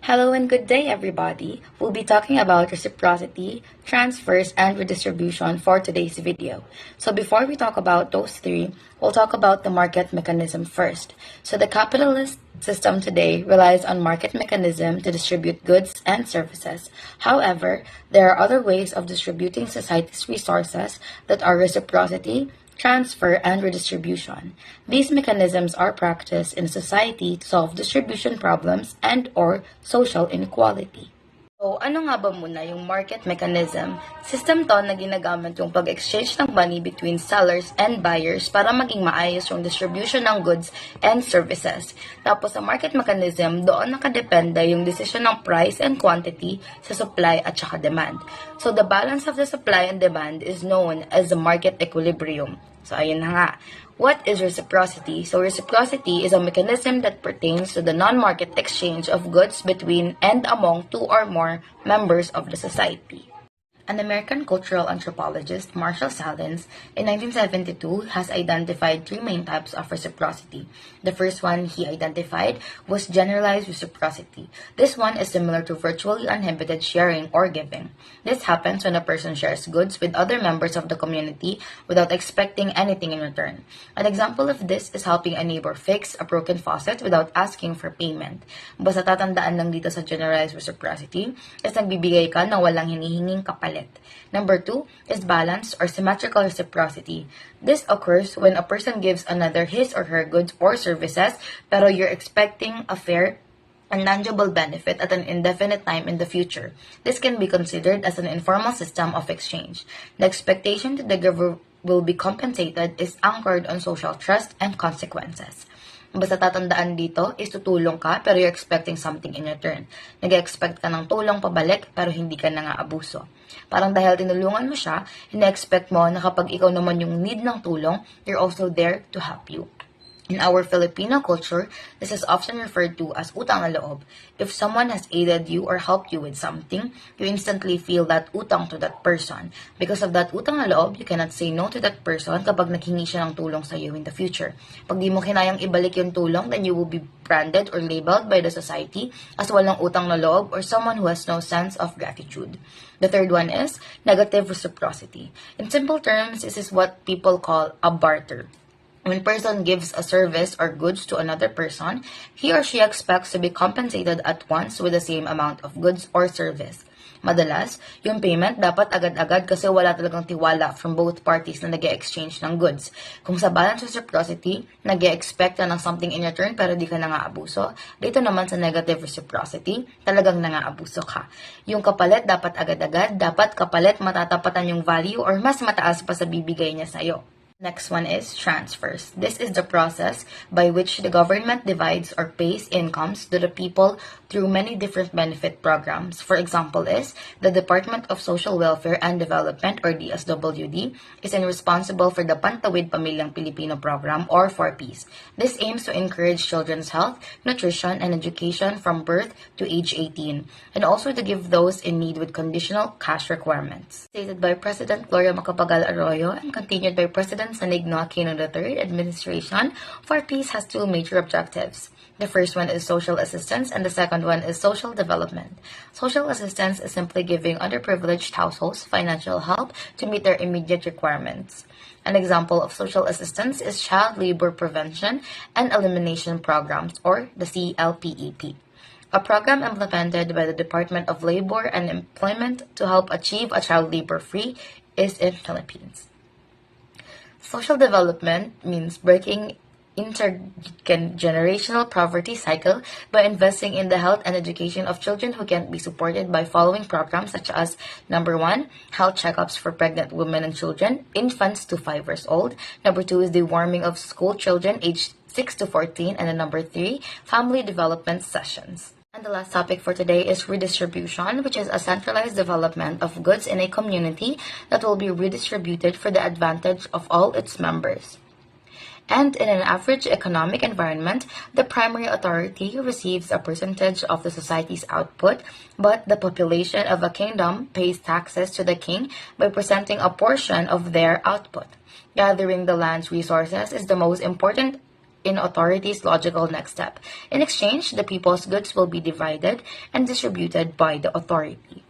Hello and good day, everybody. We'll be talking about reciprocity, transfers, and redistribution for today's video. So before we talk about those three, we'll talk about the market mechanism first. So the capitalist system today relies on market mechanism to distribute goods and services. However, there are other ways of distributing society's resources that are reciprocity, transfer, and redistribution. These mechanisms are practiced in society to solve distribution problems and/or social inequality. So, ano nga ba muna yung market mechanism? System to na ginagamit yung pag-exchange ng money between sellers and buyers para maging maayos yung distribution ng goods and services. Tapos, sa market mechanism, doon nakadepende yung decision ng price and quantity sa supply at saka demand. So, the balance of the supply and demand is known as the market equilibrium. So, ayun na nga. What is reciprocity? So reciprocity is a mechanism that pertains to the non-market exchange of goods between and among two or more members of the society. An American cultural anthropologist, Marshall Salins, in 1972 has identified three main types of reciprocity. The first one he identified was generalized reciprocity. This one is similar to virtually uninhibited sharing or giving. This happens when a person shares goods with other members of the community without expecting anything in return. An example of this is helping a neighbor fix a broken faucet without asking for payment. Basta tatandaan lang dito sa generalized reciprocity is nagbibigay ka na walang hinihinging kapalit. Number 2 is balanced or symmetrical reciprocity. This occurs when a person gives another his or her goods or services, pero you're expecting a fair and tangible benefit at an indefinite time in the future. This can be considered as an informal system of exchange. The expectation that the giver will be compensated is anchored on social trust and consequences. Basta tatandaan dito is tutulong ka pero you're expecting something in return. Nag-expect ka ng tulong pabalik pero hindi ka na nga abuso. Parang dahil tinulungan mo siya, ina-expect mo na kapag ikaw naman yung need ng tulong, you're also there to help you. In our Filipino culture, this is often referred to as utang na loob. If someone has aided you or helped you with something, you instantly feel that utang to that person. Because of that utang na loob, you cannot say no to that person kapag naghingi siya ng tulong sa iyo in the future. Pag di mo kinayang ibalik yung tulong, then you will be branded or labeled by the society as walang utang na loob or someone who has no sense of gratitude. The third one is negative reciprocity. In simple terms, this is what people call a barter. When a person gives a service or goods to another person, he or she expects to be compensated at once with the same amount of goods or service. Madalas, yung payment dapat agad-agad kasi wala talagang tiwala from both parties na nag-exchange ng goods. Kung sa balance reciprocity, nag-expect ka ng something in return pero di ka na nga abuso, dito naman sa negative reciprocity, talagang na nga abuso ka. Yung kapalit dapat agad-agad, dapat kapalit matatapatan yung value or mas mataas pa sa bibigay niya sa'yo. Next one is transfers. This is the process by which the government divides or pays incomes to the people through many different benefit programs. For example is, the Department of Social Welfare and Development or DSWD is responsible for the Pantawid Pamilyang Pilipino program or 4Ps. This aims to encourage children's health, nutrition, and education from birth to age 18, and also to give those in need with conditional cash requirements. Stated by President Gloria Macapagal Arroyo and continued by President Sanigno Aquino III administration, 4Ps has two major objectives. The first one is social assistance and the second one is social development. Social assistance is simply giving underprivileged households financial help to meet their immediate requirements. An example of social assistance is child labor prevention and elimination programs or the CLPEP. A program implemented by the Department of Labor and Employment to help achieve a child labor-free is in Philippines. Social development means breaking intergenerational poverty cycle by investing in the health and education of children who can be supported by following programs such as number 1, health checkups for pregnant women and children, infants to 5 years old. Number 2 is the warming of school children aged 6 to 14. And then number 3, family development sessions. And the last topic for today is redistribution, which is a centralized development of goods in a community that will be redistributed for the advantage of all its members. And in an average economic environment, the primary authority receives a percentage of the society's output, but the population of a kingdom pays taxes to the king by presenting a portion of their output. Gathering the land's resources is the most important in authority's logical next step. In exchange, the people's goods will be divided and distributed by the authority.